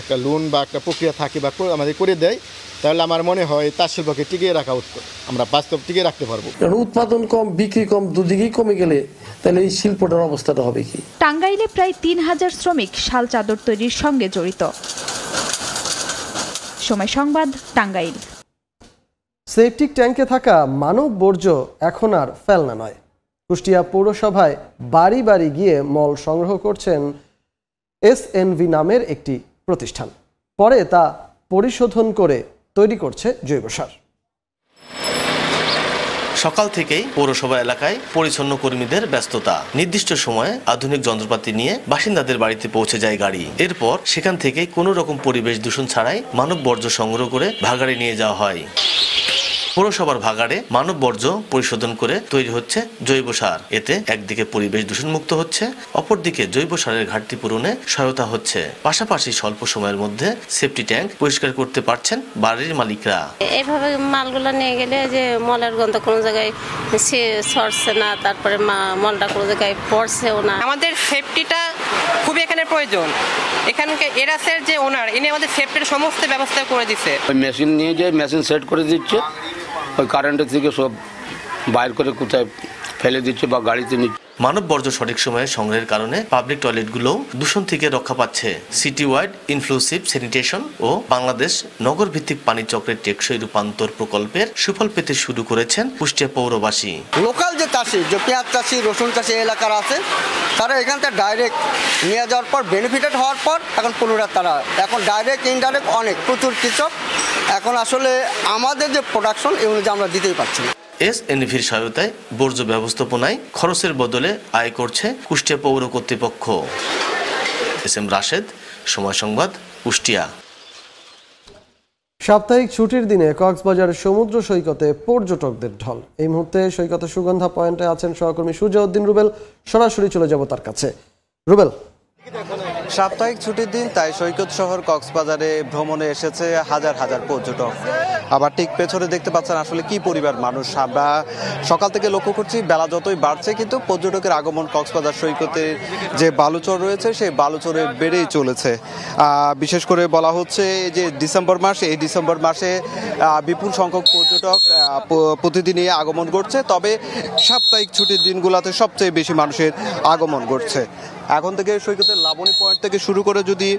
একটা লোন বা একটা প্রক্রিয়া থাকে বা আমাদের করে দেয়, তাহলে আমার মনে হয় তাঁত শিল্পকে টিকিয়ে রাখা উচিত, আমরা বাস্তব টিকিয়ে রাখতে পারবো। উৎপাদন কম, বিক্রি কম, দুদিকেই কমে গেলে তাহলে এই শিল্পটার অবস্থাটা হবে কি? টাঙ্গাইলে প্রায় 3000 শ্রমিক শাল চাদর তৈরির সঙ্গে জড়িত। সময় সংবাদ, টাঙ্গাইল। সেপটিক ট্যাঙ্কে থাকা মানব বর্জ্য এখন আর ফেলনা নয়। কুষ্টিয়া পৌরসভায় বাড়ি বাড়ি গিয়ে মল সংগ্রহ করছেন এসএনভি নামের একটি প্রতিষ্ঠান। পরে তা পরিশোধন করে তৈরি করছে জৈব সার। সকাল থেকেই পৌরসভা এলাকায় পরিচ্ছন্ন কর্মীদের ব্যস্ততা। নির্দিষ্ট সময়ে আধুনিক যন্ত্রপাতি নিয়ে বাসিন্দাদের বাড়িতে পৌঁছে যায় গাড়ি। এরপর সেখান থেকে কোনো রকম পরিবেশ দূষণ ছাড়াই মানব বর্জ্য সংগ্রহ করে ভাগাড়ে নিয়ে যাওয়া হয়। পৌরসভার ভাগাড়ে মানব বর্জ্য পরিশোধন করে তৈরি হচ্ছে জৈব সার। এতে একদিকে পরিবেশ দূষণমুক্ত হচ্ছে, অপরদিকে জৈব সারের ঘাটতি পূরণে সহায়তা হচ্ছে। পাশাপাশি স্বল্প সময়ের মধ্যে সেফটি ট্যাঙ্ক পরিষ্কার করতে পারছেন বাড়ির মালিকরা। এইভাবে মালগুলো নিয়ে গেলে যে মলের গন্ধ কোনো জায়গায় সরছে না, তারপরে মলটা কোনো জায়গায় পড়ছেও না। আমাদের সেফটিটা খুবই এখানে প্রয়োজন। এখানকার এরাসের যে ওনার ইনি আমাদের সেফটির সমস্ত ব্যবস্থা করে দিচ্ছে। মেশিন নিয়ে যে মেশিন সেট করে দিচ্ছে, ওই কারেন্টের থেকে সব বাইর করে কোথায় ফেলে দিচ্ছে বা গাড়িতে নিচ্ছে। মানব বর্জ্য সঠিক সময়ে সংগ্রহের কারণে পাবলিক টয়লেটগুলো দূষণ থেকে রক্ষা পাচ্ছে। সিটি ওয়াইড ইনক্লুসিভ স্যানিটেশন ও বাংলাদেশ নগর ভিত্তিক পানি চক্রের টেকসই রূপান্তর প্রকল্পের সুফল পেতে শুরু করেছেন কুষ্টিয়া পৌরবাসী। লোকাল যে চাষি, যে পেঁয়াজ চাষি, রসুন চাষি এলাকার আছে, তারা এখান থেকে ডাইরেক্ট নিয়ে যাওয়ার পর বেনিফিটেড হওয়ার পর এখন পুনরায় তারা এখন ডাইরেক্ট ইনডাইরেক্ট অনেক প্রচুর কৃষক এখন আসলে আমাদের যে প্রোডাকশন এই অনুযায়ী আমরা দিতেই পারছি না। এসএনভির সহায়তায় বর্জ্য ব্যবস্থাপনায় খরচের বদলে আয় করছে কুষ্টিয়া পৌর কর্তৃপক্ষ। এসএম রাশেদ, সময় সংবাদ, কুষ্টিয়া। সাপ্তাহিক ছুটির দিনে কক্সবাজারের সমুদ্র সৈকতে পর্যটকদের ঢল। এই মুহূর্তে সৈকতে সুগন্ধা পয়েন্টে আছেন সহকর্মী সুজাউদ্দিন রুবেল। সরাসরি চলে যাব তার কাছে। রুবেল, সাপ্তাহিক ছুটির দিন, তাই সৈকত শহর কক্সবাজারে ভ্রমণে এসেছে হাজার হাজার পর্যটক। আবার ঠিক পেছনে দেখতে পাচ্ছেন আসলে কি পরিবার মানুষ। আমরা সকাল থেকে লক্ষ্য করছি বেলা যতই বাড়ছে কিন্তু পর্যটকের আগমন কক্সবাজার সৈকতে যে বালুচর রয়েছে সেই বালুচরে বেড়েই চলেছে। বিশেষ করে বলা হচ্ছে যে ডিসেম্বর মাস, এই ডিসেম্বর মাসে বিপুল সংখ্যক পর্যটক প্রতিদিনই আগমন করছে, তবে সাপ্তাহিক ছুটির দিনগুলোতে সবচেয়ে বেশি মানুষের আগমন ঘটছে। এখন থেকে সৈকতের লাবণী পয়েন্ট থেকে শুরু করে যদি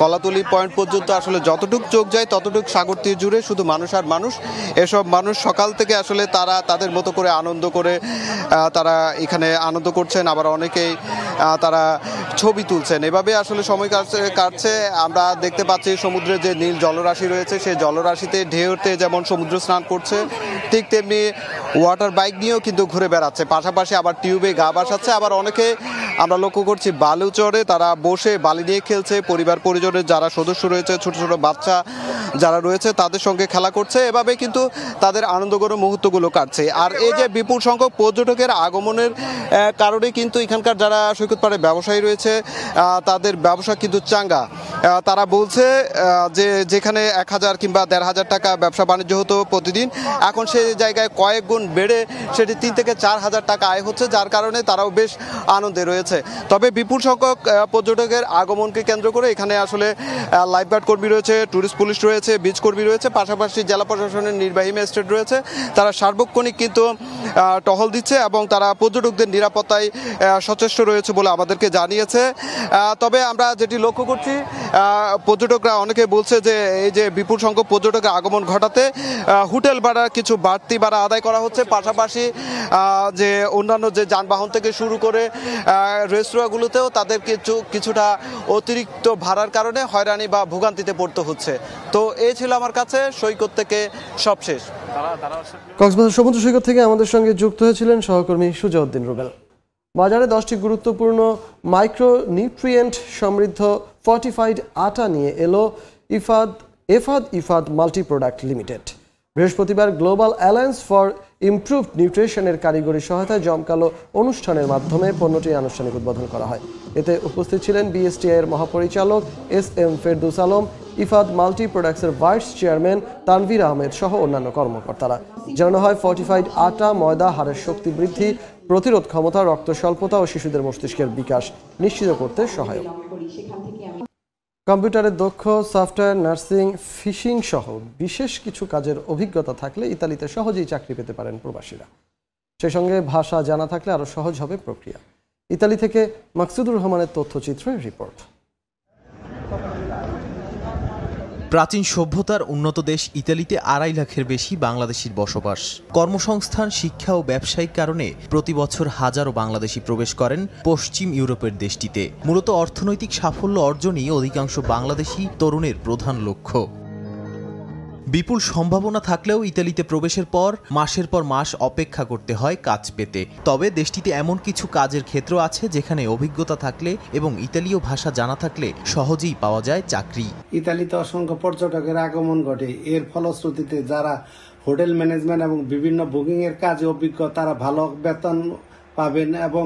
কলাতলি পয়েন্ট পর্যন্ত আসলে যতটুক চোখ যায় ততটুক সাগর তীর জুড়ে শুধু মানুষ আর মানুষ। এসব মানুষ সকাল থেকে আসলে তারা তাদের মতো করে আনন্দ করে তারা এখানে আনন্দ করছেন, আবার অনেকেই তারা ছবি তুলছেন। এভাবে আসলে সময় কাটছে। আমরা দেখতে পাচ্ছি সমুদ্রে যে নীল জলরাশি রয়েছে সেই জলরাশিতে ঢেউতে যেমন সমুদ্র স্নান করছে, ঠিক তেমনি ওয়াটার বাইক নিয়েও কিন্তু ঘুরে বেড়াচ্ছে। পাশাপাশি আবার টিউবে গা ভাসাচ্ছে। আবার অনেকে আমরা লক্ষ্য করছি বালুচরে তারা বসে বালি নিয়ে খেলছে। পরিবার পরিজনের যারা সদস্য রয়েছে, ছোট ছোট বাচ্চা যারা রয়েছে তাদের সঙ্গে খেলা করছে। এভাবে কিন্তু তাদের আনন্দঘন মুহূর্তগুলো কাটছে। আর এই যে বিপুল সংখ্যক পর্যটকের আগমনের কারণে কিন্তু এখানকার যারা সৈকত পাড়ে ব্যবসায়ী রয়েছে তাদের ব্যবসা কিন্তু চাঙ্গা। তারা বলছে যে যেখানে 1000 কিংবা 1500 টাকা ব্যবসা বাণিজ্য হতো প্রতিদিন, এখন সেই জায়গায় কয়েক গুণ বেড়ে সেটি 3 থেকে 4000 টাকা আয় হচ্ছে, যার কারণে তারাও বেশ আনন্দে রয়েছে। তবে বিপুল সংখ্যক পর্যটকের আগমনকে কেন্দ্র করে এখানে আসলে লাইফগার্ড কর্মী রয়েছে, ট্যুরিস্ট পুলিশ রয়েছে, বিচ কর্মী রয়েছে, পাশাপাশি জেলা প্রশাসনের নির্বাহী ম্যাজিস্ট্রেট রয়েছে। তারা সার্বক্ষণিক কিন্তু টহল দিচ্ছে এবং তারা পর্যটকদের নিরাপত্তায় সচেষ্ট রয়েছে বলে আমাদেরকে জানিয়েছে। তবে আমরা যেটি লক্ষ্য করছি পর্যটকরা অনেকে বলছে যে এই যে বিপুল সংখ্যক পর্যটকের আগমন ঘটাতে হোটেল ভাড়া কিছু বাড়তি ভাড়া আদায় করা হচ্ছে। পাশাপাশি যে অন্যান্য যে যানবাহন থেকে শুরু করে রেস্তোরাঁগুলোতেও তাদের কিছুটা অতিরিক্ত ভাড়ার কারণে হয়রানি বা ভোগান্তিতে পড়তে হচ্ছে। তো এই ছিল আমার কাছে সৈকত থেকে সবশেষ। কক্সবাজার সমুদ্র সৈকত থেকে আমাদের সঙ্গে যুক্ত হয়েছিলেন সহকর্মী সুজাউদ্দিন রুবেল। বাজারে 10টি গুরুত্বপূর্ণ মাইক্রো নিউট্রিয়েন্ট সমৃদ্ধ ফর্টিফাইড আটা নিয়ে এলো ইফাদ মাল্টি প্রোডাক্ট লিমিটেড। বৃহস্পতিবার গ্লোবাল অ্যালায়েন্স ফর ইমপ্রুভড নিউট্রিশনের কারিগরি সহায়তায় জমকালো অনুষ্ঠানের মাধ্যমে পণ্যটি আনুষ্ঠানিক উদ্বোধন করা হয়। এতে উপস্থিত ছিলেন বিএসটিআই এর মহাপরিচালক এস.এম. ফেরদৌস আলম, ইফাদ মাল্টি প্রোডাক্টসের ভাইস চেয়ারম্যান তানভীর আহমেদ সহ অন্যান্য কর্মকর্তারা। জানানো হয় ফর্টিফাইড আটা ময়দা হাড়ের শক্তি বৃদ্ধি, প্রতিরোধ ক্ষমতা, রক্ত স্বল্পতা ও শিশুদের মস্তিষ্কের বিকাশ নিশ্চিত করতে সহায়ক। কম্পিউটারের দক্ষ, সফটওয়্যার, নার্সিং, ফিশিং সহ বিশেষ কিছু কাজের অভিজ্ঞতা থাকলে ইতালিতে সহজেই চাকরি পেতে পারেন প্রবাসীরা। সেই সঙ্গে ভাষা জানা থাকলে আরও সহজ হবে প্রক্রিয়া। ইতালি থেকে মাকসুদুর রহমানের তথ্যচিত্রের রিপোর্ট। প্রাচীন সভ্যতার উন্নত দেশ ইতালিতে 2.5 লাখের বেশি বাংলাদেশির বসবাস। কর্মসংস্থান, শিক্ষা ও ব্যবসায়িক কারণে প্রতি বছর হাজারো বাংলাদেশি প্রবেশ করেন পশ্চিম ইউরোপের দেশটিতে। মূলত অর্থনৈতিক সাফল্য অর্জনই অধিকাংশ বাংলাদেশি তরুণের প্রধান লক্ষ্য। বিপুল সম্ভাবনা থাকলেও ইতালিতে প্রবেশের পর মাসের পর মাস অপেক্ষা করতে হয় কাজ পেতে। তবে দেশটিতে এমন কিছু কাজের ক্ষেত্র আছে যেখানে অভিজ্ঞতা থাকলে এবং ইতালীয় ভাষা জানা থাকলে সহজেই পাওয়া যায় চাকরি। ইতালিতে অসংখ্য পর্যটকের আগমন ঘটে। এর ফলশ্রুতিতে যারা হোটেল ম্যানেজমেন্ট এবং বিভিন্ন বুকিং এর কাজে অভিজ্ঞ তারা ভালো বেতন পাবেন এবং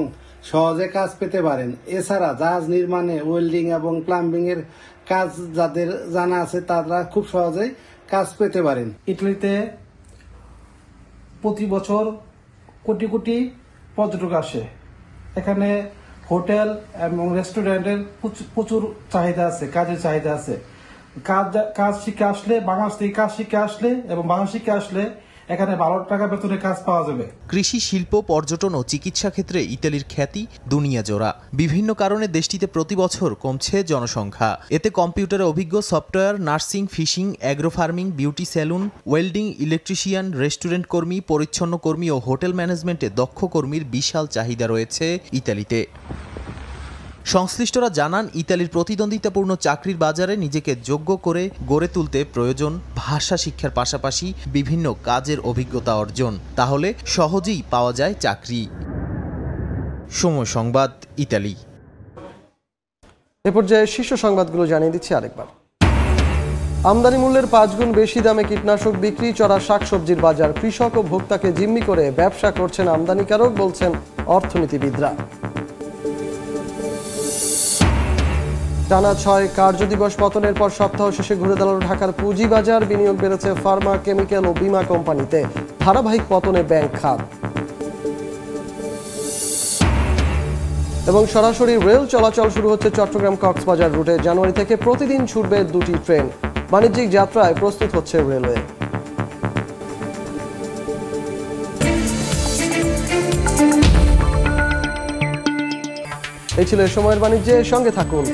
সহজে কাজ পেতে পারেন। এছাড়া জাহাজ নির্মাণে, ওয়েল্ডিং এবং প্লাম্বিং এর কাজ যাদের জানা আছে তারা খুব সহজেই কাজ পেতে পারেন। ইটালিতে প্রতি বছর কোটি কোটি পর্যটক আসে। এখানে হোটেল এবং রেস্টুরেন্টের প্রচুর চাহিদা আছে, কাজের চাহিদা আছে। কাজ শিখে আসলে, বাংলাদেশ থেকে কাজ শিখে আসলে এবং বাংলাদেশ শিখে আসলে এখানে 12 টাকা বেতনে কাজ পাওয়া যাবে। কৃষি, শিল্প, পর্যটন ও চিকিৎসা ক্ষেত্রে ইতালির খ্যাতি দুনিয়া জোড়া। বিভিন্ন কারণে দেশটিতে প্রতি বছর কমছে জনসংখ্যা। এতে কম্পিউটারে অভিজ্ঞ, software, nursing, fishing, agro farming, beauty salon, welding, electrician, restaurant কর্মী, পরিচ্ছন্ন কর্মী ও হোটেল ম্যানেজমেন্টে দক্ষ কর্মীর বিশাল চাহিদা রয়েছে ইতালিতে। সংশ্লিষ্টরা জানান, ইতালির প্রতিদ্বন্দ্বিতাপূর্ণ চাকরির বাজারে নিজেকে যোগ্য করে গড়ে তুলতে প্রয়োজন ভাষা শিক্ষার পাশাপাশি বিভিন্ন কাজের অভিজ্ঞতা অর্জন। তাহলে সহজেই পাওয়া যায় চাকরি। সময় সংবাদ, ইতালি। এ পর্যায়ে শীর্ষ সংবাদগুলো জানিয়ে দিচ্ছি আরেকবার। আমদানি মূল্যের 5 গুণ বেশি দামে কীটনাশক বিক্রি, চড়া শাকসবজির বাজার, কৃষক ও ভোক্তাকে জিম্মি করে ব্যবসা করছেন আমদানিকারক, বলছেন অর্থনীতিবিদরা। টানা 6 কার্যদিবস পতনের পর সপ্তাহ শেষে ঘুরে দাঁড়ালো ঢাকার পুঁজিবাজার। বিনিয়োগ বেড়েছে ফার্মা, কেমিক্যাল ও বীমা কোম্পানিতে। ধারাবাহিক পতনে ব্যাংক খাত। এবং সরাসরি রেল চলাচল শুরু হচ্ছে চট্টগ্রাম কক্সবাজার রুটে। জানুয়ারি থেকে প্রতিদিন ছুটবে 2টি ট্রেন। বাণিজ্যিক যাত্রায় প্রস্তুত হচ্ছে রেলওয়ে। এই ছিল সময়ের বাণিজ্যে, সঙ্গে থাকুন।